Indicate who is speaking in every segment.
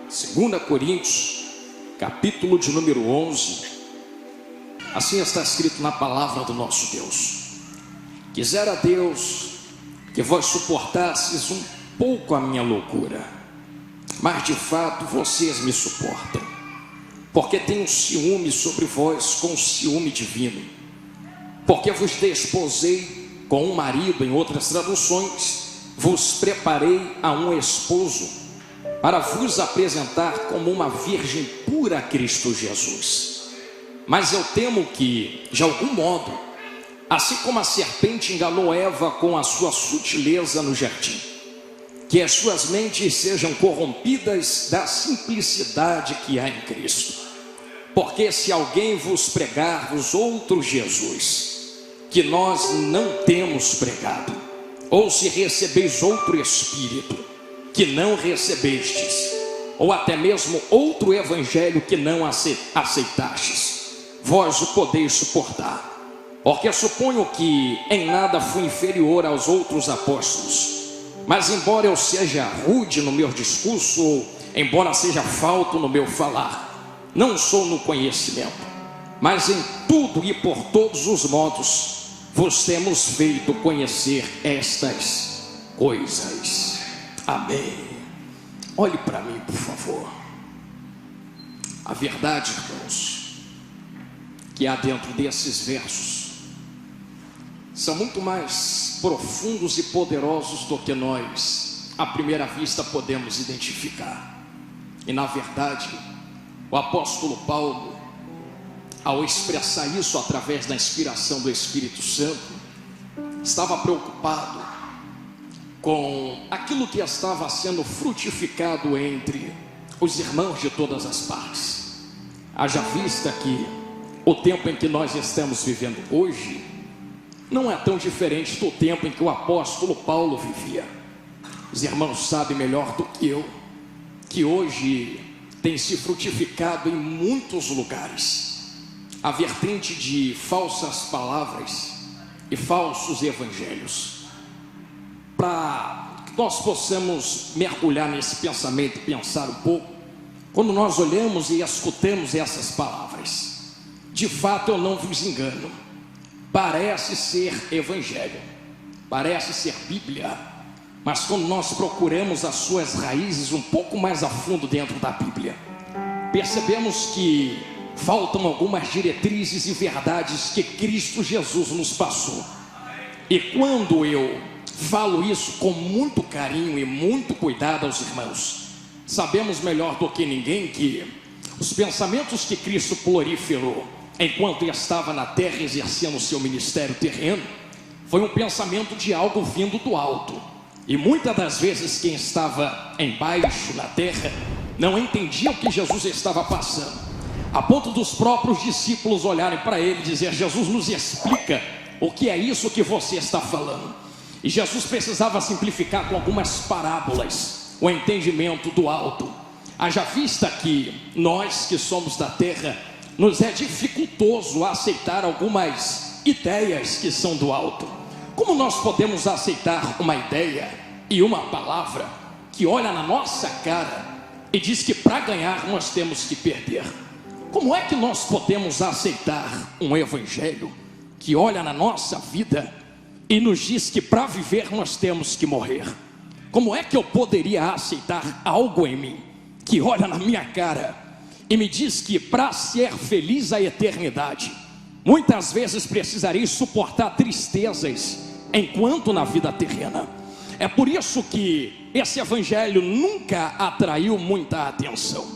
Speaker 1: 2 Coríntios, capítulo de número 11. Assim está escrito na palavra do nosso Deus: quisera Deus que vós suportasseis um pouco a minha loucura, mas de fato vocês me suportam, porque tenho ciúme sobre vós com ciúme divino, porque vos desposei com um marido. Em outras traduções, vos preparei a um esposo, para vos apresentar como uma virgem pura a Cristo Jesus. Mas eu temo que, de algum modo, assim como a serpente enganou Eva com a sua sutileza no jardim, que as suas mentes sejam corrompidas da simplicidade que há em Cristo. Porque se alguém vos pregar-vos outro Jesus, que nós não temos pregado, ou se recebeis outro Espírito, que não recebestes, ou até mesmo outro evangelho que não aceitastes, vós o podeis suportar. Porque suponho que em nada fui inferior aos outros apóstolos, mas embora eu seja rude no meu discurso, ou embora seja falto no meu falar, não sou no conhecimento, mas em tudo e por todos os modos vos temos feito conhecer estas coisas. Amém. Olhe para mim, por favor. A verdade, irmãos, que há dentro desses versos são muito mais profundos e poderosos do que nós, à primeira vista, podemos identificar. E na verdade, o apóstolo Paulo, ao expressar isso através da inspiração do Espírito Santo, estava preocupado com aquilo que estava sendo frutificado entre os irmãos de todas as partes. Haja vista que o tempo em que nós estamos vivendo hoje não é tão diferente do tempo em que o apóstolo Paulo vivia. Os irmãos sabem melhor do que eu que hoje tem se frutificado em muitos lugares a vertente de falsas palavras e falsos evangelhos. Para que nós possamos mergulhar nesse pensamento e pensar um pouco, quando nós olhamos e escutamos essas palavras, de fato eu não vos engano, parece ser evangelho, parece ser Bíblia, mas quando nós procuramos as suas raízes um pouco mais a fundo dentro da Bíblia, percebemos que faltam algumas diretrizes e verdades que Cristo Jesus nos passou. E quando eu falo isso com muito carinho e muito cuidado aos irmãos, sabemos melhor do que ninguém que os pensamentos que Cristo proliferou enquanto estava na terra exercendo o seu ministério terreno, foi um pensamento de algo vindo do alto. E muitas das vezes quem estava embaixo na terra não entendia o que Jesus estava passando, a ponto dos próprios discípulos olharem para ele e dizer: Jesus, nos explica o que é isso que você está falando. E Jesus precisava simplificar com algumas parábolas o entendimento do alto. Haja vista que nós que somos da terra, nos é dificultoso aceitar algumas ideias que são do alto. Como nós podemos aceitar uma ideia e uma palavra que olha na nossa cara e diz que para ganhar nós temos que perder? Como é que nós podemos aceitar um evangelho que olha na nossa vida e nos diz que para viver nós temos que morrer? Como é que eu poderia aceitar algo em mim que olha na minha cara e me diz que para ser feliz a eternidade, muitas vezes precisarei suportar tristezas enquanto na vida terrena? É por isso que esse evangelho nunca atraiu muita atenção.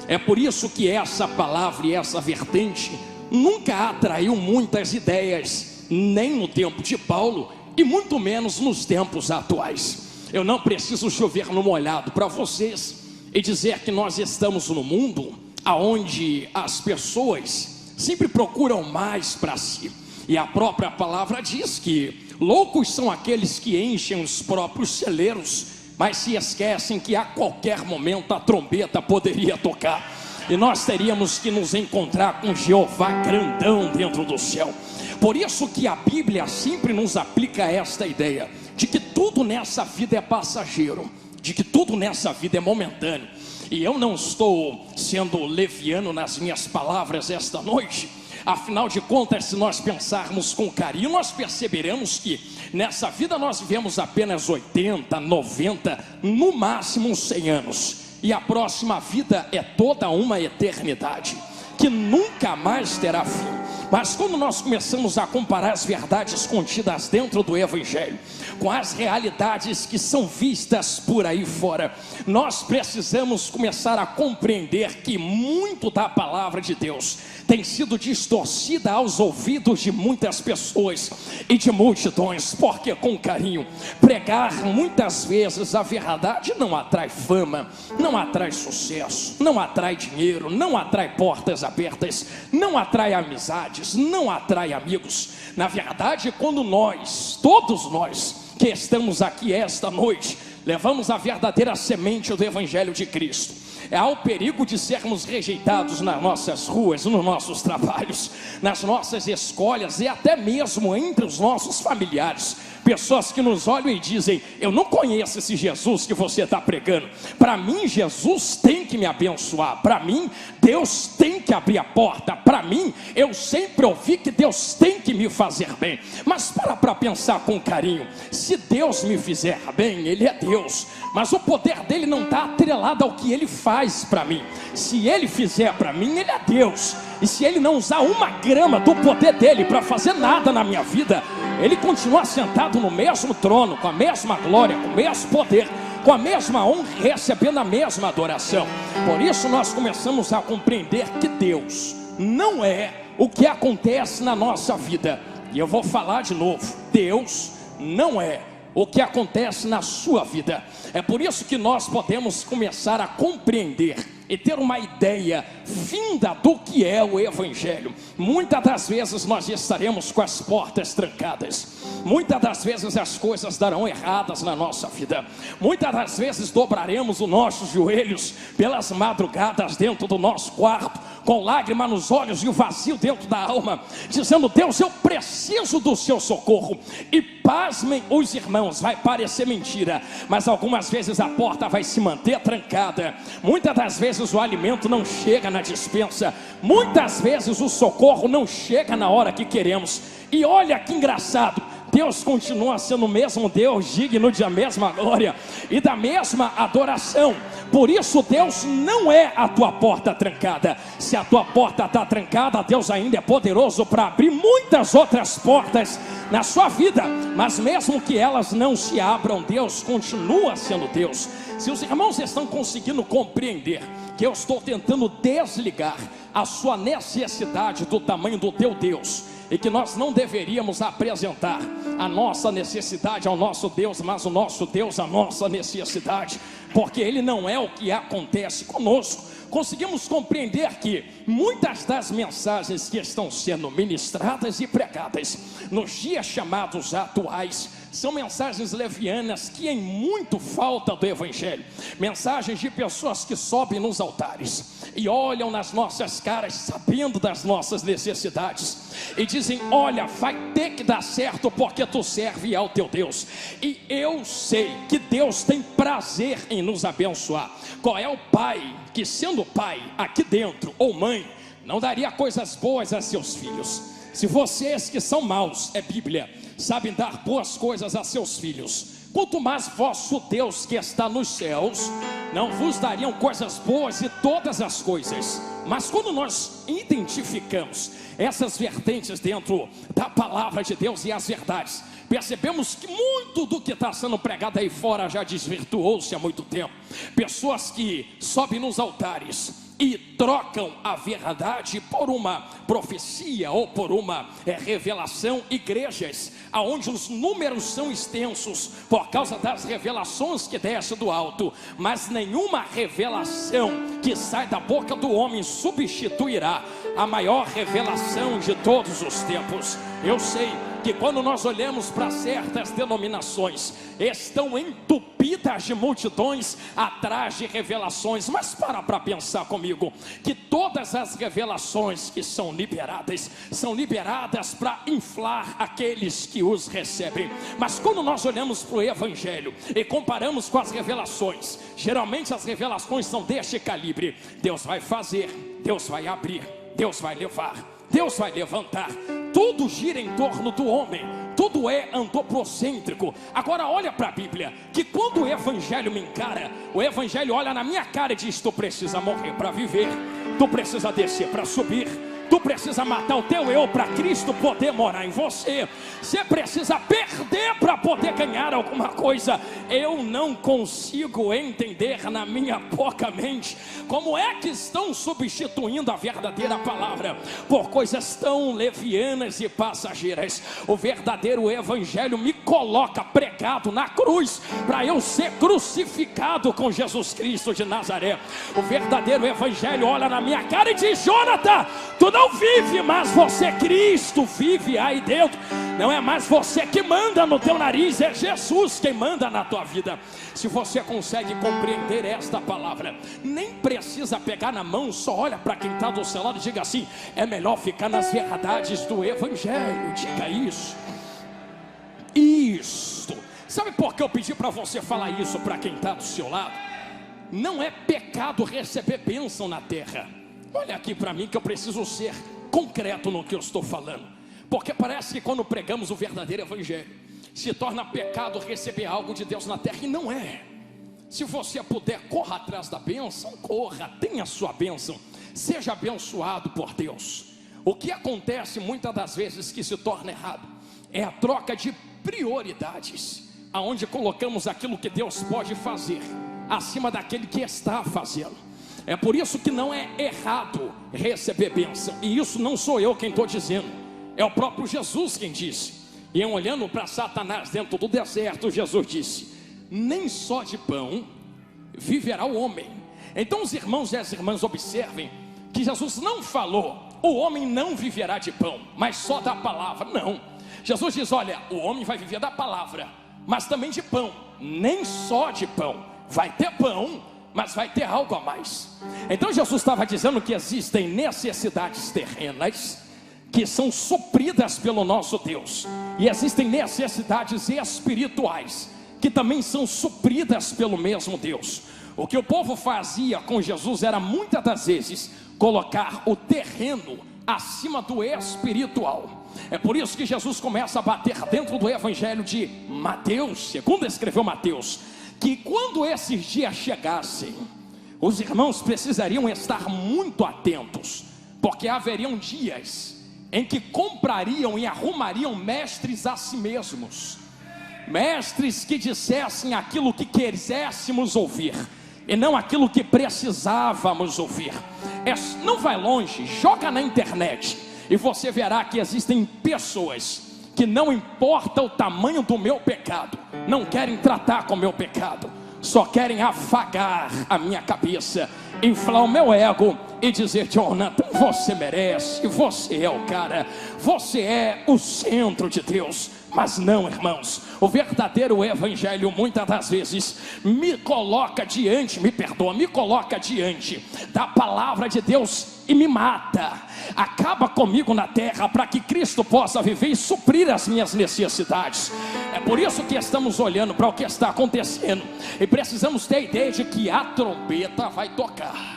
Speaker 1: É por isso que essa palavra e essa vertente nunca atraiu muitas ideias, nem no tempo de Paulo e muito menos nos tempos atuais. Eu não preciso chover no molhado para vocês e dizer que nós estamos no mundo onde as pessoas sempre procuram mais para si, e a própria palavra diz que loucos são aqueles que enchem os próprios celeiros, mas se esquecem que a qualquer momento a trombeta poderia tocar e nós teríamos que nos encontrar com Jeová grandão dentro do céu. Por isso que a Bíblia sempre nos aplica esta ideia de que tudo nessa vida é passageiro, de que tudo nessa vida é momentâneo. E eu não estou sendo leviano nas minhas palavras esta noite. Afinal de contas, se nós pensarmos com carinho, nós perceberemos que nessa vida nós vivemos apenas 80, 90, no máximo 100 anos. E a próxima vida é toda uma eternidade, que nunca mais terá fim. Mas quando nós começamos a comparar as verdades contidas dentro do Evangelho com as realidades que são vistas por aí fora, nós precisamos começar a compreender que muito da palavra de Deus tem sido distorcida aos ouvidos de muitas pessoas e de multidões, porque com carinho, pregar muitas vezes a verdade não atrai fama, não atrai sucesso, não atrai dinheiro, não atrai portas abertas, não atrai amizades, não atrai amigos. Na verdade, quando nós, todos nós que estamos aqui esta noite, levamos a verdadeira semente do Evangelho de Cristo, há o perigo de sermos rejeitados nas nossas ruas, nos nossos trabalhos, nas nossas escolhas e até mesmo entre os nossos familiares. Pessoas que nos olham e dizem: eu não conheço esse Jesus que você está pregando. Para mim, Jesus tem que me abençoar. Para mim, Deus tem que abrir a porta. Para mim, eu sempre ouvi que Deus tem que me fazer bem. Mas para pensar com carinho. Se Deus me fizer bem, Ele é Deus, mas o poder dele não está atrelado ao que Ele faz para mim. Se Ele fizer para mim, Ele é Deus. E se Ele não usar uma grama do poder dele para fazer nada na minha vida, Ele continua sentado no mesmo trono, com a mesma glória, com o mesmo poder, com a mesma honra, recebendo a mesma adoração. Por isso nós começamos a compreender que Deus não é o que acontece na nossa vida. E eu vou falar de novo: Deus não é o que acontece na sua vida. É por isso que nós podemos começar a compreender e ter uma ideia vinda do que é o Evangelho. Muitas das vezes nós estaremos com as portas trancadas, muitas das vezes as coisas darão erradas na nossa vida, muitas das vezes dobraremos os nossos joelhos pelas madrugadas dentro do nosso quarto, com lágrima nos olhos e o vazio dentro da alma, dizendo: Deus, eu preciso do seu socorro. E pasmem os irmãos, vai parecer mentira, mas algumas vezes a porta vai se manter trancada, muitas das vezes o alimento não chega na despensa, muitas vezes o socorro não chega na hora que queremos. E olha que engraçado, Deus continua sendo o mesmo Deus, digno de a mesma glória e da mesma adoração. Por isso Deus não é a tua porta trancada. Se a tua porta está trancada, Deus ainda é poderoso para abrir muitas outras portas na sua vida. Mas mesmo que elas não se abram, Deus continua sendo Deus. Se os irmãos estão conseguindo compreender que eu estou tentando desligar a sua necessidade do tamanho do teu Deus, e que nós não deveríamos apresentar a nossa necessidade ao nosso Deus, mas o nosso Deus a nossa necessidade, porque Ele não é o que acontece conosco. Conseguimos compreender que muitas das mensagens que estão sendo ministradas e pregadas nos dias chamados atuais são mensagens levianas que em muito falta do Evangelho. Mensagens de pessoas que sobem nos altares e olham nas nossas caras sabendo das nossas necessidades e dizem: olha, vai ter que dar certo porque tu serve ao teu Deus. E eu sei que Deus tem prazer em nos abençoar. Qual é o pai que, sendo pai aqui dentro, ou mãe, não daria coisas boas a seus filhos? Se vocês que são maus, é Bíblia, sabem dar boas coisas a seus filhos, quanto mais vosso Deus que está nos céus não vos dariam coisas boas e todas as coisas. Mas quando nós identificamos essas vertentes dentro da palavra de Deus e as verdades, percebemos que muito do que está sendo pregado aí fora já desvirtuou-se há muito tempo. Pessoas que sobem nos altares e trocam a verdade por uma profecia ou por uma revelação. Igrejas onde os números são extensos por causa das revelações que descem do alto, mas nenhuma revelação que sai da boca do homem substituirá a maior revelação de todos os tempos. Eu sei que quando nós olhamos para certas denominações, estão entupidas de multidões atrás de revelações. Mas para pensar comigo, que todas as revelações que são liberadas para inflar aqueles que os recebem. Mas quando nós olhamos para o Evangelho e comparamos com as revelações, geralmente as revelações são deste calibre: Deus vai fazer, Deus vai abrir, Deus vai levar, Deus vai levantar. Tudo gira em torno do homem, tudo é antropocêntrico. Agora olha para a Bíblia, que quando o Evangelho me encara, o Evangelho olha na minha cara e diz: tu precisa morrer para viver, tu precisa descer para subir, tu precisa matar o teu eu para Cristo poder morar em você. Você precisa perder para poder ganhar alguma coisa. Eu não consigo entender na minha pouca mente como é que estão substituindo a verdadeira palavra por coisas tão levianas e passageiras. O verdadeiro Evangelho me coloca pregado na cruz para eu ser crucificado com Jesus Cristo de Nazaré. O verdadeiro Evangelho olha na minha cara e diz: Jonathan, tu não vive, mas você, Cristo, vive aí dentro. Não é mais você que manda no teu nariz, é Jesus quem manda na tua vida. Se você consegue compreender esta palavra, nem precisa pegar na mão, só olha para quem está do seu lado e diga assim: é melhor ficar nas verdades do Evangelho. Diga isso. Isso. Sabe por que eu pedi para você falar isso para quem está do seu lado? Não é pecado receber bênção na terra. Olha aqui para mim que eu preciso ser concreto no que eu estou falando. Porque parece que quando pregamos o verdadeiro Evangelho, se torna pecado receber algo de Deus na terra, e não é. Se você puder, corra atrás da bênção, corra, tenha a sua bênção, seja abençoado por Deus. O que acontece muitas das vezes que se torna errado é a troca de prioridades, aonde colocamos aquilo que Deus pode fazer acima daquele que está fazendo. É por isso que não é errado receber bênção, e isso não sou eu quem estou dizendo, é o próprio Jesus quem disse. E olhando para Satanás dentro do deserto, Jesus disse: nem só de pão viverá o homem. Então os irmãos e as irmãs observem que Jesus não falou: o homem não viverá de pão, mas só da palavra. Não, Jesus diz: olha, o homem vai viver da palavra, mas também de pão. Nem só de pão, vai ter pão, mas vai ter algo a mais. Então Jesus estava dizendo que existem necessidades terrenas que são supridas pelo nosso Deus, e existem necessidades espirituais que também são supridas pelo mesmo Deus. O que o povo fazia com Jesus era muitas das vezes colocar o terreno acima do espiritual. É por isso que Jesus começa a bater dentro do Evangelho de Mateus, segundo escreveu Mateus, que quando esses dias chegassem, os irmãos precisariam estar muito atentos, porque haveriam dias em que comprariam e arrumariam mestres a si mesmos, mestres que dissessem aquilo que quiséssemos ouvir e não aquilo que precisávamos ouvir. Não vai longe, joga na internet e você verá que existem pessoas que não importa o tamanho do meu pecado, não querem tratar com o meu pecado, só querem afagar a minha cabeça, inflar o meu ego e dizer: Jonathan, você merece, você é o cara, você é o centro de Deus. Mas não, irmãos, o verdadeiro Evangelho muitas das vezes me coloca diante da palavra de Deus e me mata, acaba comigo na terra para que Cristo possa viver e suprir as minhas necessidades. É por isso que estamos olhando para o que está acontecendo e precisamos ter a ideia de que a trombeta vai tocar.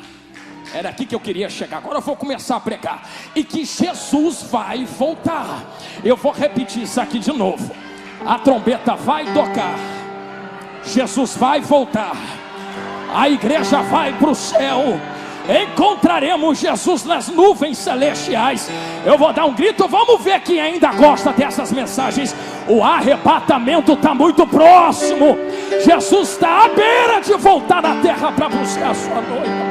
Speaker 1: Era aqui que eu queria chegar. Agora eu vou começar a pregar. E que Jesus vai voltar. Eu vou repetir isso aqui de novo. A trombeta vai tocar, Jesus vai voltar, a igreja vai para o céu, encontraremos Jesus nas nuvens celestiais. Eu vou dar um grito, vamos ver quem ainda gosta dessas mensagens. O arrebatamento está muito próximo. Jesus está à beira de voltar na terra para buscar a sua noiva.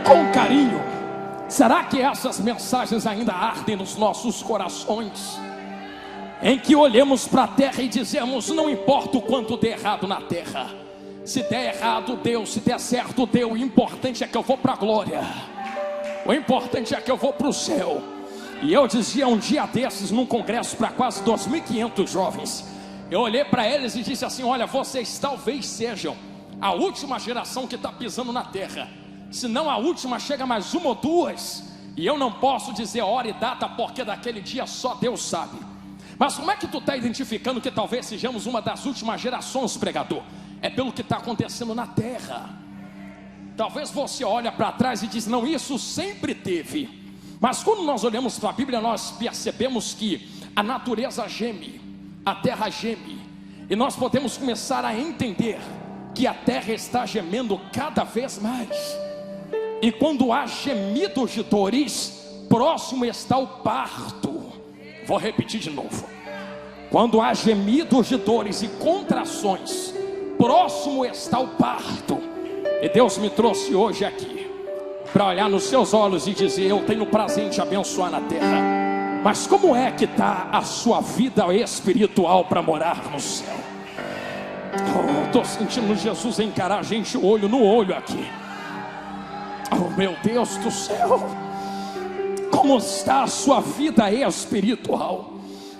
Speaker 1: Com carinho, será que essas mensagens ainda ardem nos nossos corações? Em que olhemos para a terra e dizemos: não importa o quanto der errado na terra, Se der errado, deu. Se der certo, deu. O importante é que eu vou para a glória. O importante é que eu vou para o céu. E eu dizia um dia desses, num congresso para quase 2.500 jovens, eu olhei para eles e disse assim: olha, vocês talvez sejam a última geração que está pisando na terra. Se não a última, chega mais uma ou duas. E eu não posso dizer hora e data, porque daquele dia só Deus sabe. Mas como é que tu está identificando que talvez sejamos uma das últimas gerações, pregador? É pelo que está acontecendo na terra. Talvez você olhe para trás e diz: não, isso sempre teve. Mas quando nós olhamos para a Bíblia, nós percebemos que a natureza geme, a terra geme, e nós podemos começar a entender que a terra está gemendo cada vez mais. E quando há gemidos de dores, próximo está o parto. Vou repetir de novo. Quando há gemidos de dores e contrações, próximo está o parto. E Deus me trouxe hoje aqui para olhar nos seus olhos e dizer: eu tenho prazer em te abençoar na terra. Mas como é que está a sua vida espiritual para morar no céu? Estou sentindo Jesus encarar a gente olho no olho aqui. Oh, meu Deus do céu, como está a sua vida espiritual?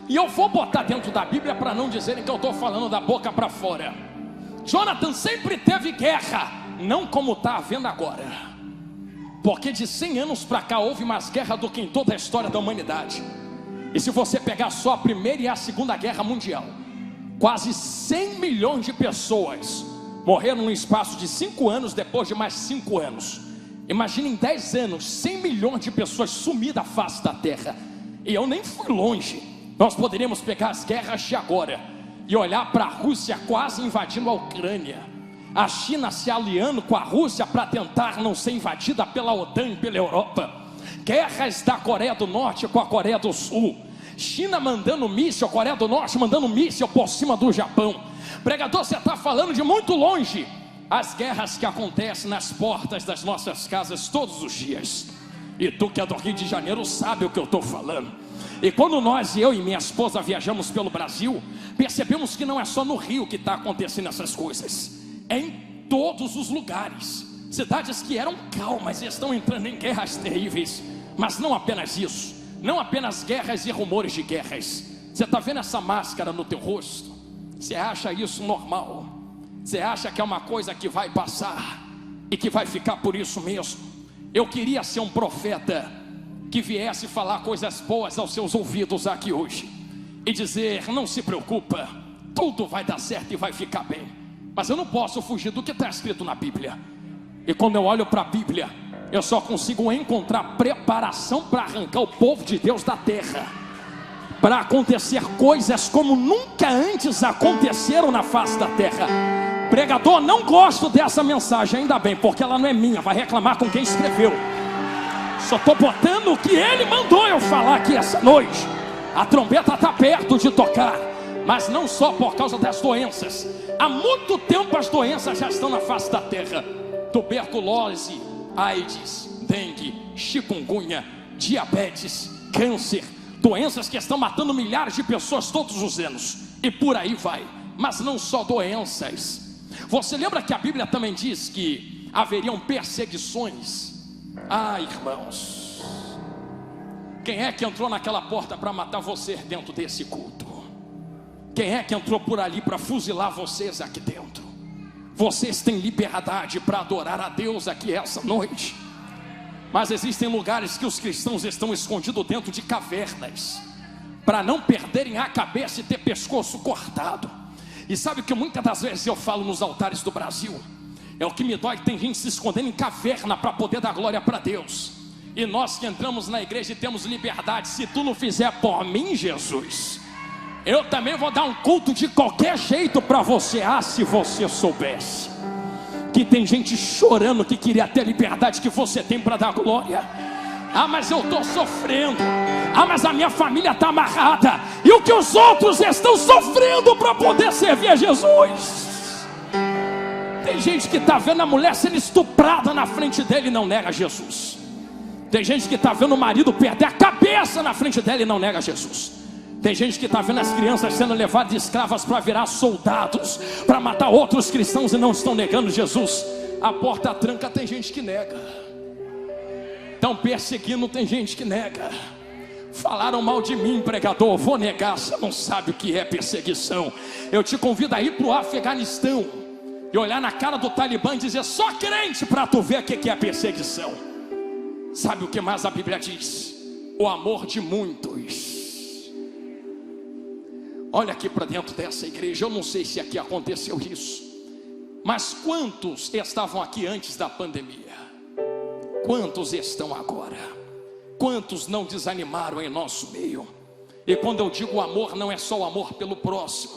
Speaker 1: E eu vou botar dentro da Bíblia para não dizerem que eu estou falando da boca para fora. Jonathan sempre teve guerra, não como está havendo agora, porque de 100 anos para cá houve mais guerra do que em toda a história da humanidade. E se você pegar só a primeira e a segunda guerra mundial, quase 100 milhões de pessoas morreram no espaço de 5 anos, depois de mais 5 anos. Imagine em 10 anos, 100 milhões de pessoas sumidas da face da terra. E eu nem fui longe. Nós poderíamos pegar as guerras de agora e olhar para a Rússia quase invadindo a Ucrânia, a China se aliando com a Rússia para tentar não ser invadida pela OTAN e pela Europa, guerras da Coreia do Norte com a Coreia do Sul, China mandando míssil, Coreia do Norte mandando míssil por cima do Japão. Pregador, você está falando de muito longe. As guerras que acontecem nas portas das nossas casas todos os dias. E tu que é do Rio de Janeiro sabe o que eu estou falando. E quando eu e minha esposa viajamos pelo Brasil, percebemos que não é só no Rio que está acontecendo essas coisas. É em todos os lugares. Cidades que eram calmas estão entrando em guerras terríveis. Mas não apenas isso, não apenas guerras e rumores de guerras. Você está vendo essa máscara no teu rosto? Você acha isso normal? Você acha que é uma coisa que vai passar e que vai ficar por isso mesmo? Eu queria ser um profeta que viesse falar coisas boas aos seus ouvidos aqui hoje e dizer: não se preocupa, tudo vai dar certo e vai ficar bem. Mas eu não posso fugir do que está escrito na Bíblia. E quando eu olho para a Bíblia, eu só consigo encontrar preparação para arrancar o povo de Deus da terra, para acontecer coisas como nunca antes aconteceram na face da terra. Pregador, não gosto dessa mensagem, ainda bem, porque ela não é minha, vai reclamar com quem escreveu. Só estou botando o que ele mandou eu falar aqui essa noite. A trombeta está perto de tocar, mas não só por causa das doenças. Há muito tempo as doenças já estão na face da terra. Tuberculose, AIDS, dengue, chikungunya, diabetes, câncer, doenças que estão matando milhares de pessoas todos os anos, e por aí vai. Mas não só doenças. Você lembra que a Bíblia também diz que haveriam perseguições? Ah, irmãos, quem é que entrou naquela porta para matar você dentro desse culto? Quem é que entrou por ali para fuzilar vocês aqui dentro? Vocês têm liberdade para adorar a Deus aqui essa noite. Mas existem lugares que os cristãos estão escondidos dentro de cavernas, para não perderem a cabeça e ter pescoço cortado. E sabe o que muitas das vezes eu falo nos altares do Brasil? É o que me dói, que tem gente se escondendo em caverna para poder dar glória para Deus. E nós que entramos na igreja e temos liberdade, se tu não fizer por mim, Jesus, eu também vou dar um culto de qualquer jeito para você. Ah, se você soubesse que tem gente chorando que queria ter a liberdade que você tem para dar glória. Ah, mas eu estou sofrendo. Ah, mas a minha família está amarrada. E o que os outros estão sofrendo para poder servir a Jesus? Tem gente que está vendo a mulher sendo estuprada na frente dele e não nega Jesus. Tem gente que está vendo o marido perder a cabeça na frente dela e não nega Jesus. Tem gente que está vendo as crianças sendo levadas de escravas para virar soldados, para matar outros cristãos e não estão negando Jesus. A porta tranca, tem gente que nega. Estão perseguindo, tem gente que nega. Falaram mal de mim, pregador, vou negar. Você não sabe o que é perseguição. Eu te convido a ir para o Afeganistão e olhar na cara do Talibã e dizer: só crente, para tu ver o que é perseguição. Sabe o que mais a Bíblia diz? O amor de muitos. Olha aqui para dentro dessa igreja. Eu não sei se aqui aconteceu isso, mas quantos estavam aqui antes da pandemia? Quantos estão agora? Quantos não desanimaram em nosso meio? E quando eu digo amor, não é só o amor pelo próximo,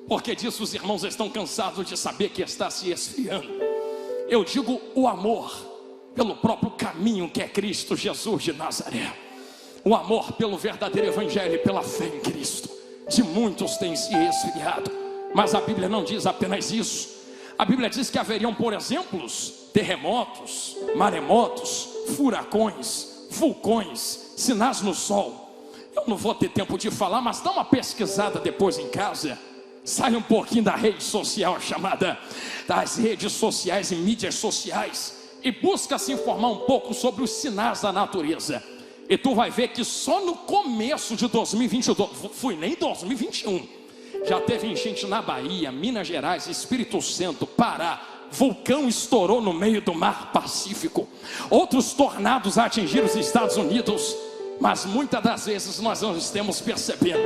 Speaker 1: porque disso os irmãos estão cansados de saber que está se esfriando. Eu digo o amor pelo próprio caminho que é Cristo Jesus de Nazaré. O amor pelo verdadeiro evangelho e pela fé em Cristo. De muitos tem se esfriado, mas a Bíblia não diz apenas isso. A Bíblia diz que haveriam, por exemplo, terremotos, maremotos, furacões, vulcões, sinais no sol. Eu não vou ter tempo de falar, mas dá uma pesquisada depois em casa. Sai um pouquinho da rede social chamada, das redes sociais e mídias sociais, e busca se informar um pouco sobre os sinais da natureza. E tu vai ver que só no começo de 2022, fui nem 2021, já teve enchente na Bahia, Minas Gerais, Espírito Santo, Pará. Vulcão estourou no meio do mar Pacífico. Outros tornados atingiram os Estados Unidos. Mas muitas das vezes nós não estamos percebendo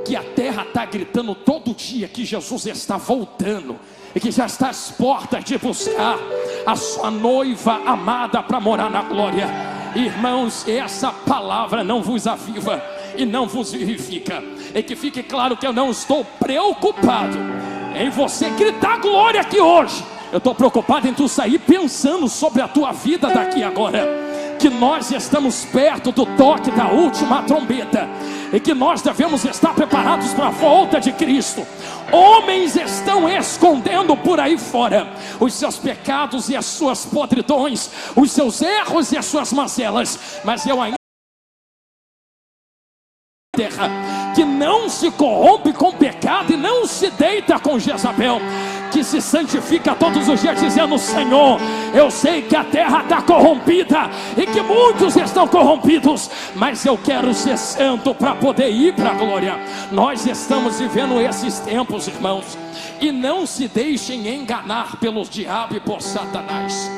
Speaker 1: que a terra está gritando todo dia que Jesus está voltando e que já está às portas de buscar a sua noiva amada para morar na glória. Irmãos, essa palavra não vos aviva e não vos vivifica. E que fique claro que eu não estou preocupado em você gritar glória aqui hoje. Eu estou preocupado em tu sair pensando sobre a tua vida daqui agora. Que nós estamos perto do toque da última trombeta e que nós devemos estar preparados para a volta de Cristo. Homens estão escondendo por aí fora os seus pecados e as suas podridões, os seus erros e as suas mazelas, mas eu ainda terra que não se corrompe com pecado e não se deita com Jezabel, que se santifica todos os dias dizendo: Senhor, eu sei que a terra está corrompida e que muitos estão corrompidos, mas eu quero ser santo para poder ir para a glória. Nós estamos vivendo esses tempos, irmãos, e não se deixem enganar pelos diabos e por Satanás,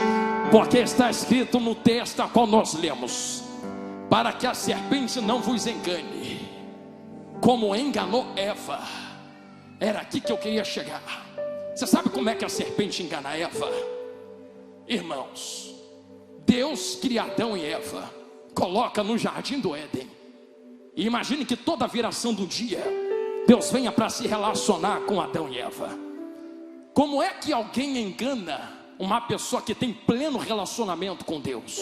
Speaker 1: porque está escrito no texto a qual nós lemos: para que a serpente não vos engane, como enganou Eva. Era aqui que eu queria chegar. Você sabe como é que a serpente engana Eva? Irmãos, Deus cria Adão e Eva, coloca no jardim do Éden, e imagine que toda a viração do dia Deus venha para se relacionar com Adão e Eva. Como é que alguém engana uma pessoa que tem pleno relacionamento com Deus?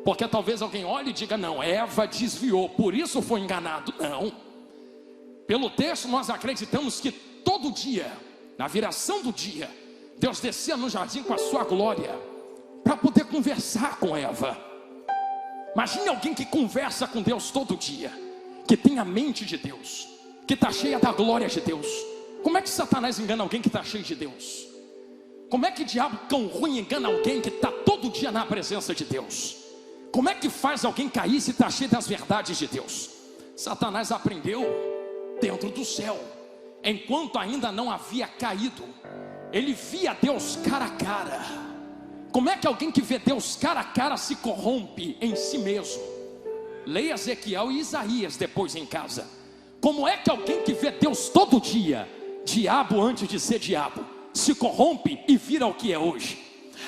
Speaker 1: Porque talvez alguém olhe e diga: não, Eva desviou, por isso foi enganado. Não, pelo texto nós acreditamos que todo dia, na viração do dia, Deus descia no jardim com a sua glória para poder conversar com Eva. Imagine alguém que conversa com Deus todo dia, que tem a mente de Deus, que está cheia da glória de Deus. Como é que Satanás engana alguém que está cheio de Deus? Como é que o diabo tão ruim engana alguém que está todo dia na presença de Deus? Como é que faz alguém cair se está cheio das verdades de Deus? Satanás aprendeu dentro do céu, enquanto ainda não havia caído. Ele via Deus cara a cara. Como é que alguém que vê Deus cara a cara se corrompe em si mesmo? Leia Ezequiel e Isaías depois em casa. Como é que alguém que vê Deus todo dia, diabo antes de ser diabo, se corrompe e vira o que é hoje?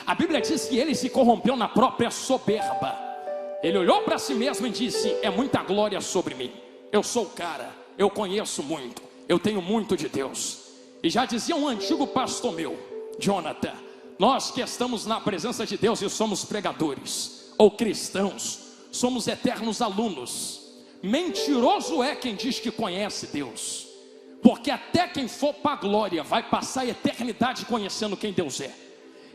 Speaker 1: A Bíblia diz que ele se corrompeu na própria soberba. Ele olhou para si mesmo e disse: é muita glória sobre mim, eu sou o cara, eu conheço muito, eu tenho muito de Deus. E já dizia um antigo pastor meu, Jonathan: nós que estamos na presença de Deus e somos pregadores ou cristãos, somos eternos alunos. Mentiroso é quem diz que conhece Deus, porque até quem for para a glória vai passar a eternidade conhecendo quem Deus é,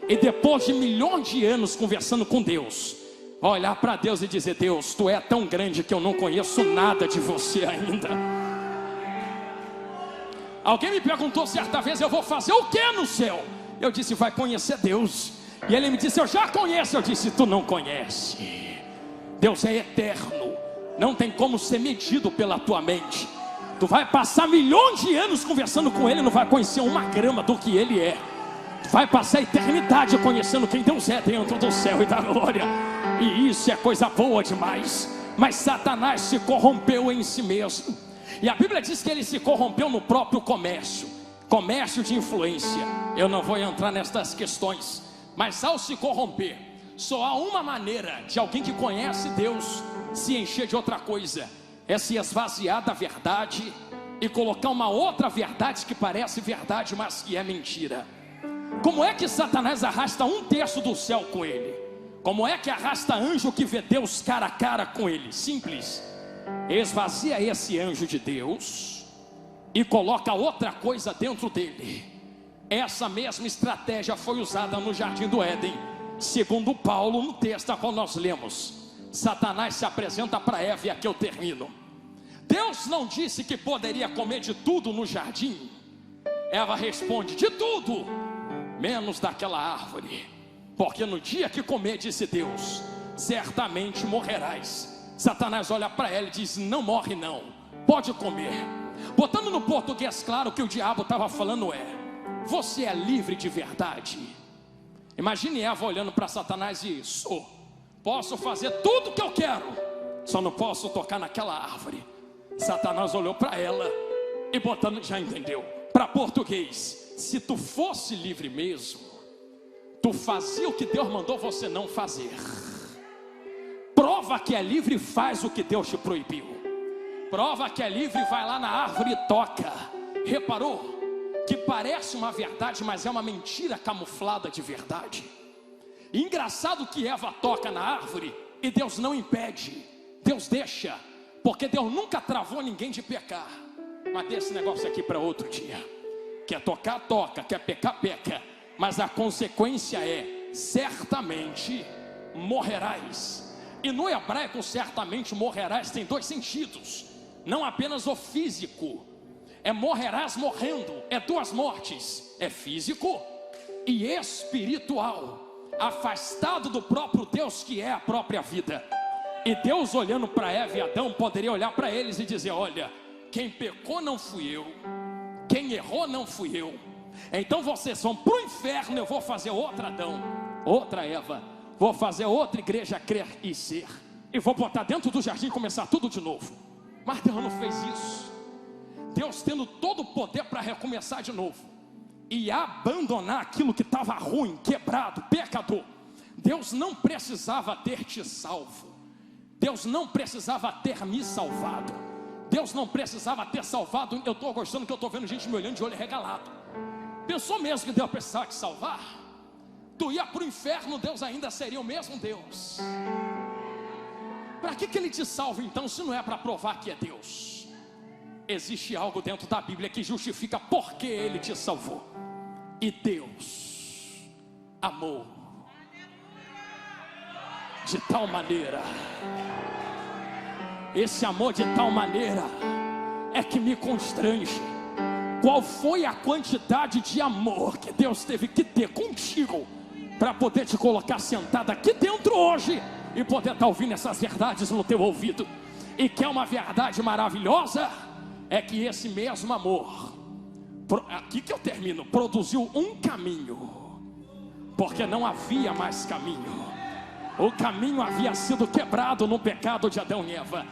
Speaker 1: e depois de milhões de anos conversando com Deus, vai olhar para Deus e dizer: Deus, tu é tão grande que eu não conheço nada de você ainda. Alguém me perguntou certa vez: eu vou fazer o que no céu? Eu disse: vai conhecer Deus. E ele me disse: eu já conheço. Eu disse: tu não conhece. Deus é eterno, não tem como ser medido pela tua mente. Tu vai passar milhões de anos conversando com Ele, não vai conhecer uma grama do que Ele é. Tu vai passar a eternidade conhecendo quem Deus é dentro do céu e da glória. E isso é coisa boa demais. Mas Satanás se corrompeu em si mesmo. E a Bíblia diz que ele se corrompeu no próprio comércio. Comércio de influência. Eu não vou entrar nestas questões. Mas ao se corromper, só há uma maneira de alguém que conhece Deus se encher de outra coisa: é se esvaziar da verdade e colocar uma outra verdade que parece verdade, mas que é mentira. Como é que Satanás arrasta 1/3 do céu com ele? Como é que arrasta anjo que vê Deus cara a cara com ele? Simples: esvazia esse anjo de Deus e coloca outra coisa dentro dele. Essa mesma estratégia foi usada no Jardim do Éden. Segundo Paulo, no texto a qual nós lemos, Satanás se apresenta para Eva, e aqui eu termino. Deus não disse que poderia comer de tudo no jardim. Eva responde: de tudo, menos daquela árvore, porque no dia que comer, disse Deus, certamente morrerás. Satanás olha para ela e diz: não morre não, pode comer. Botando no português claro, o que o diabo estava falando é: você é livre de verdade. Imagine Eva olhando para Satanás e: posso fazer tudo o que eu quero, só não posso tocar naquela árvore. Satanás olhou para ela e botando, já entendeu? Para português: se tu fosse livre mesmo, tu fazia o que Deus mandou você não fazer. Prova que é livre e faz o que Deus te proibiu. Prova que é livre e vai lá na árvore e toca. Reparou que parece uma verdade, mas é uma mentira camuflada de verdade. E engraçado que Eva toca na árvore e Deus não impede, Deus deixa, porque Deus nunca travou ninguém de pecar. Mas deixa esse negócio aqui para outro dia. Quer tocar, toca, quer pecar, peca, mas a consequência é: certamente morrerás. E no hebraico, certamente morrerás tem 2 sentidos, não apenas o físico. É morrerás morrendo, é 2 mortes, é físico e espiritual, afastado do próprio Deus que é a própria vida. E Deus, olhando para Eva e Adão, poderia olhar para eles e dizer: olha, quem pecou não fui eu, quem errou não fui eu, então vocês vão para o inferno. Eu vou fazer outro Adão, outra Eva, vou fazer outra igreja crer e ser, e vou botar dentro do jardim e começar tudo de novo. Mas Deus não fez isso. Deus, tendo todo o poder para recomeçar de novo e abandonar aquilo que estava ruim, quebrado, pecador, Deus não precisava ter te salvo. Deus não precisava ter me salvado. Deus não precisava ter salvado. Eu estou gostando que eu estou vendo gente me olhando de olho regalado. Pensou mesmo que Deus precisava te salvar? Tu ia para o inferno, Deus ainda seria o mesmo Deus. Para que Ele te salva então, se não é para provar que é Deus? Existe algo dentro da Bíblia que justifica por que Ele te salvou. E Deus amou de tal maneira, esse amor de tal maneira é que me constrange. Qual foi a quantidade de amor que Deus teve que ter contigo para poder te colocar sentado aqui dentro hoje e poder estar ouvindo essas verdades no teu ouvido? E que é uma verdade maravilhosa é que esse mesmo amor, aqui que eu termino, produziu um caminho, porque não havia mais caminho. O caminho havia sido quebrado no pecado de Adão e Eva.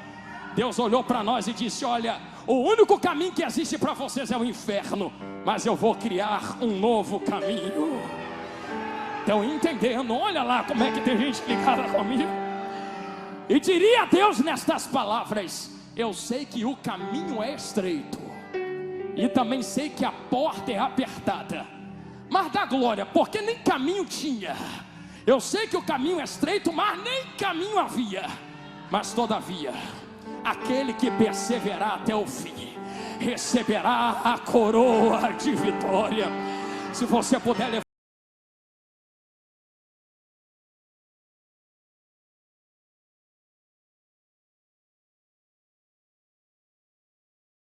Speaker 1: Deus olhou para nós e disse: olha, o único caminho que existe para vocês é o inferno, mas eu vou criar um novo caminho. Estão entendendo? Olha lá como é que tem gente ligada comigo. E diria Deus nestas palavras: eu sei que o caminho é estreito, e também sei que a porta é apertada, mas dá glória, porque nem caminho tinha. Eu sei que o caminho é estreito, mas nem caminho havia. Mas todavia, aquele que perseverar até o fim receberá a coroa de vitória. Se você puder levar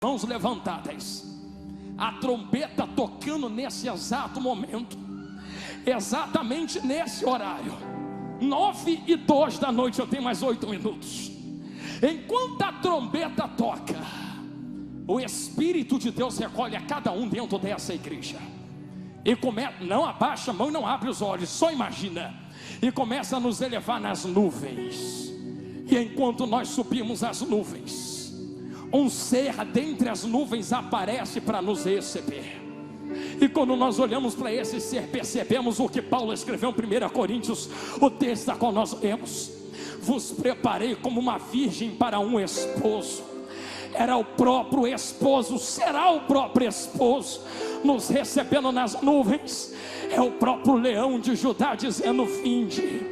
Speaker 1: mãos levantadas, a trombeta tocando nesse exato momento, exatamente nesse horário, 9:02 da noite. Eu tenho mais 8 minutos. Enquanto a trombeta toca, o Espírito de Deus recolhe a cada um dentro dessa igreja e começa, não abaixa a mão, não abre os olhos, só imagina, e começa a nos elevar nas nuvens. E enquanto nós subimos as nuvens, um ser dentre as nuvens aparece para nos receber. E quando nós olhamos para esse ser, percebemos o que Paulo escreveu em 1 Coríntios, o texto a qual nós lemos: vos preparei como uma virgem para um esposo. Era o próprio esposo, será o próprio esposo nos recebendo nas nuvens. É o próprio leão de Judá dizendo: vinde,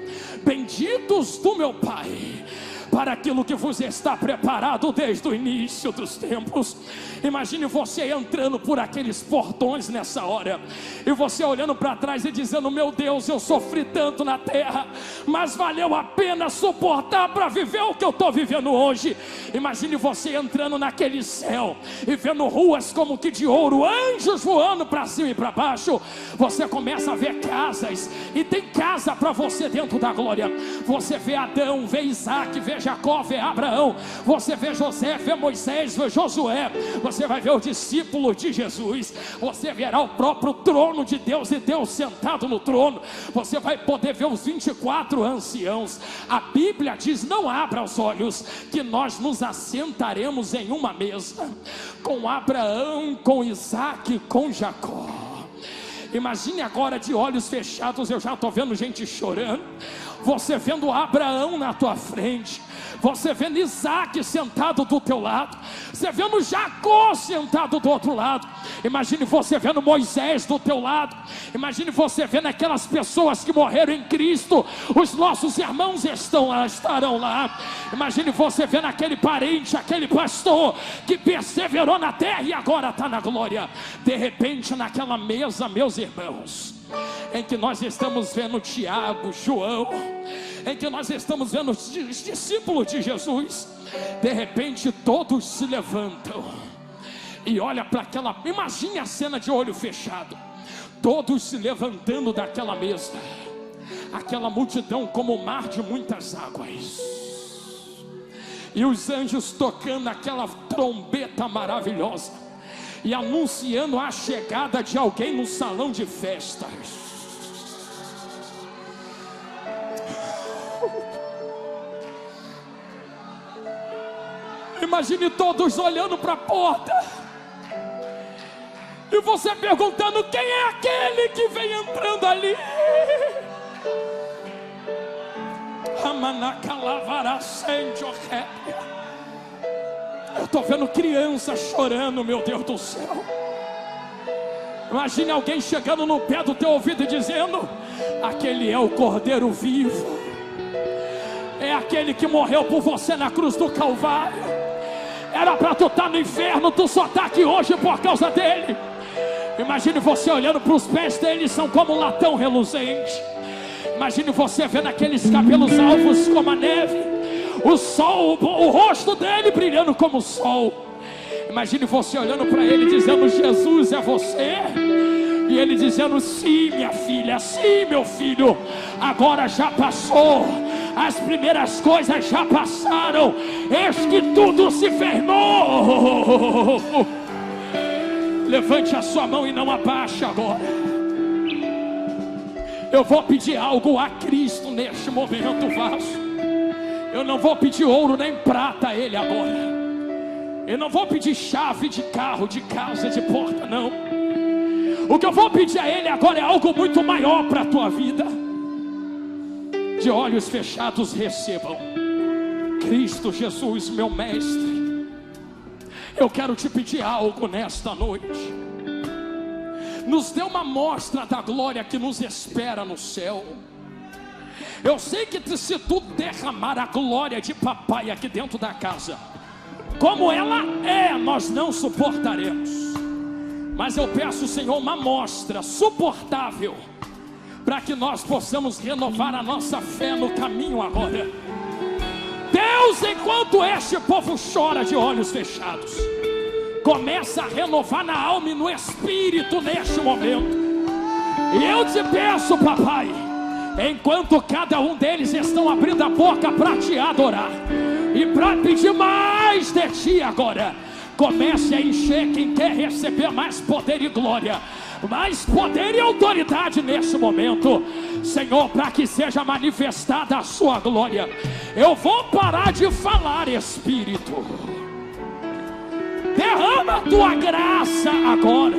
Speaker 1: benditos do meu Pai, para aquilo que vos está preparado desde o início dos tempos. Imagine você entrando por aqueles portões nessa hora, e você olhando para trás e dizendo: meu Deus, eu sofri tanto na terra, mas valeu a pena suportar para viver o que eu estou vivendo hoje. Imagine você entrando naquele céu e vendo ruas como que de ouro, anjos voando para cima e para baixo. Você começa a ver casas, e tem casa para você dentro da glória. Você vê Adão, vê Isaac, vê Jacó, vê Abraão, você vê José, vê Moisés, vê Josué. Você vai ver o discípulo de Jesus. Você verá o próprio trono de Deus e Deus sentado no trono. Você vai poder ver os 24 anciãos. A Bíblia diz: não abra os olhos, que nós nos assentaremos em uma mesa com Abraão, com Isaac, com Jacó. Imagine agora, de olhos fechados, eu já estou vendo gente chorando. Você vendo Abraão na tua frente, você vendo Isaac sentado do teu lado, você vendo Jacó sentado do outro lado. Imagine você vendo Moisés do teu lado. Imagine você vendo aquelas pessoas que morreram em Cristo. Os nossos irmãos estão lá, estarão lá. Imagine você vendo aquele parente, aquele pastor que perseverou na terra e agora está na glória. De repente, naquela mesa, meus irmãos, em que nós estamos vendo Tiago, João, em que nós estamos vendo os discípulos de Jesus, de repente todos se levantam e olham para aquela, imagine a cena de olho fechado, todos se levantando daquela mesa, aquela multidão como o mar de muitas águas, e os anjos tocando aquela trombeta maravilhosa e anunciando a chegada de alguém no salão de festas. Imagine todos olhando para a porta e você perguntando: quem é aquele que vem entrando ali? Eu estou vendo crianças chorando, meu Deus do céu. Imagine alguém chegando no pé do teu ouvido e dizendo: aquele é o Cordeiro vivo, é aquele que morreu por você na cruz do Calvário. Era para tu estar no inferno, tu só está aqui hoje por causa dele. Imagine você olhando para os pés dele, são como um latão reluzente. Imagine você vendo aqueles cabelos alvos como a neve, o sol, o rosto dele brilhando como o sol. Imagine você olhando para ele dizendo: Jesus, é você? E ele dizendo: sim, minha filha, sim, meu filho, agora já passou, as primeiras coisas já passaram, eis que tudo se fez novo. Levante a sua mão e não abaixe agora. Eu vou pedir algo a Cristo neste momento, vaso. Eu não vou pedir ouro nem prata a Ele agora. Eu não vou pedir chave de carro, de casa, de porta, não. O que eu vou pedir a Ele agora é algo muito maior para a tua vida. De olhos fechados, recebam. Cristo Jesus, meu mestre, eu quero te pedir algo nesta noite. Nos dê uma amostra da glória que nos espera no céu. Eu sei que se tu derramar a glória de papai aqui dentro da casa, como ela é, nós não suportaremos. Mas eu peço, Senhor, uma amostra suportável, para que nós possamos renovar a nossa fé no caminho agora. Deus, enquanto este povo chora de olhos fechados, começa a renovar na alma e no espírito neste momento. E eu te peço, papai, enquanto cada um deles estão abrindo a boca para te adorar e para pedir mais de ti agora, comece a encher quem quer receber mais poder e glória, mais poder e autoridade neste momento, Senhor, para que seja manifestada a sua glória. Eu vou parar de falar, Espírito. Derrama a tua graça agora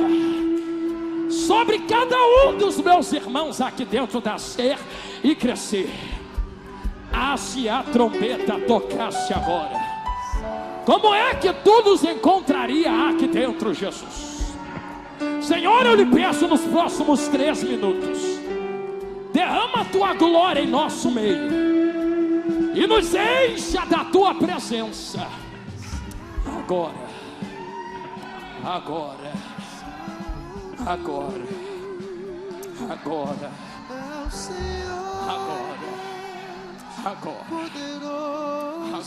Speaker 1: sobre cada um dos meus irmãos aqui dentro da Ser e Crescer. Se a trombeta tocasse agora, como é que tu nos encontraria aqui dentro, Jesus? Senhor, eu lhe peço nos próximos 3 minutos, derrama a tua glória em nosso meio e nos encha da tua presença agora, agora, agora, agora, agora, agora, agora,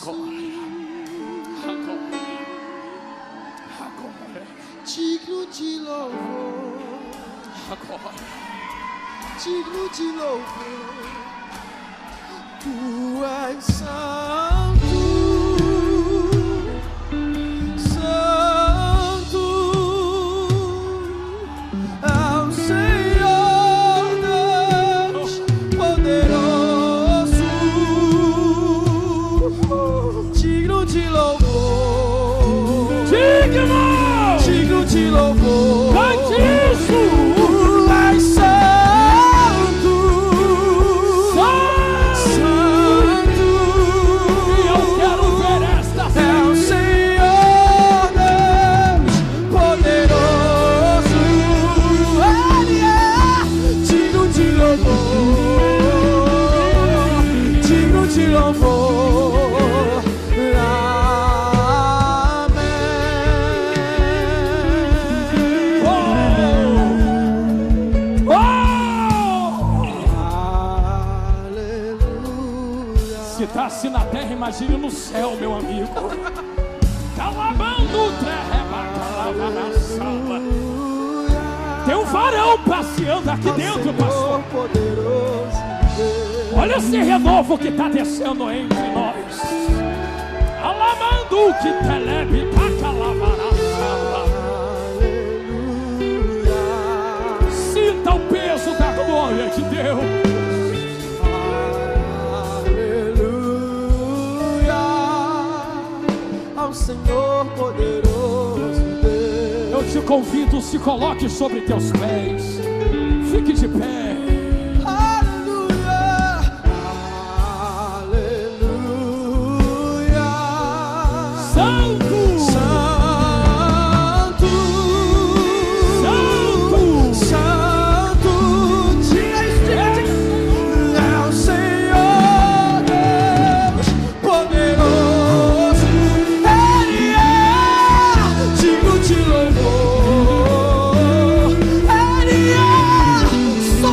Speaker 1: agora,
Speaker 2: digno de louvor,
Speaker 1: agora,
Speaker 2: digno de louvor, tu és santo, santo, ao Senhor Deus poderoso, digno de louvor, digno de louvor,
Speaker 1: cante isso.
Speaker 2: tu és santo, santo,
Speaker 1: E eu quero ver esta
Speaker 2: é o Senhor Deus poderoso, Ele é digno de louvor, digno de louvor.
Speaker 1: Se está assim na terra, imagine no céu, meu amigo. Calabando, tem um varão passeando aqui dentro, pastor. Olha esse renovo que está descendo entre nós. Alamando que telebe sinta o peso da glória de Deus.
Speaker 2: Senhor poderoso Deus,
Speaker 1: eu te convido, se coloque sobre teus pés, fique de pé.
Speaker 2: aleluia, aleluia,
Speaker 1: Santo,
Speaker 2: santo,
Speaker 1: santo,
Speaker 2: santo, é o Senhor Deus poderoso, Ele é digno de louvor, Ele é só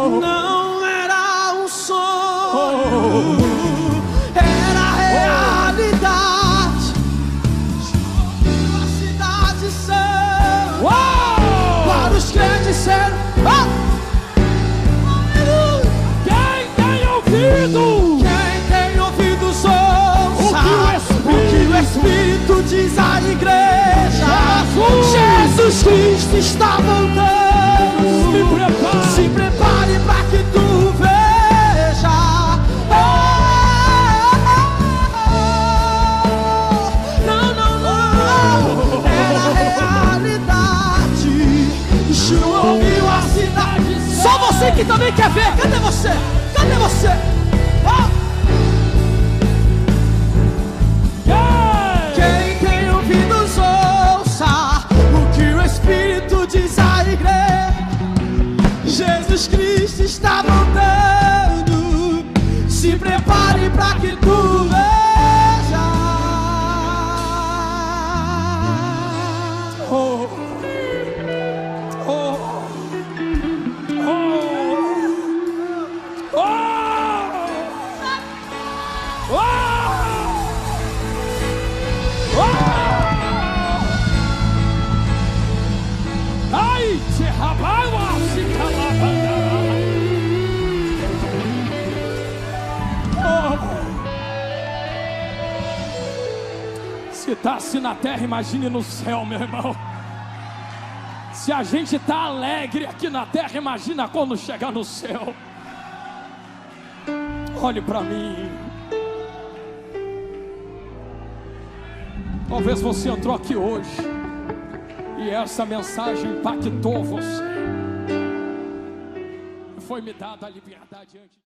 Speaker 2: Não era um sonho, era realidade. A cidade são para os crentes ser.
Speaker 1: Quem tem ouvido?
Speaker 2: Quem tem ouvidos ouça o que o Espírito diz à igreja. Jesus Cristo está voltando. Se prepare para que tu veja. Não, não, não. Era realidade. João ouviu a cidade. Só você que também quer ver. Cadê você? Cadê você? Quem tem ouvidos ouça o que o Espírito diz à igreja. Jesus Cristo está voltando. Se prepare para que tu veja.
Speaker 1: Oh, oh, oh, oh, oh, oh. Ai, te rabava, se calava. Se tá assim na terra, imagine no céu, meu irmão. Se a gente tá alegre aqui na terra, imagina quando chegar no céu. Olhe para mim. Talvez você entrou aqui hoje e essa mensagem impactou você. Foi me dada a liberdade antes.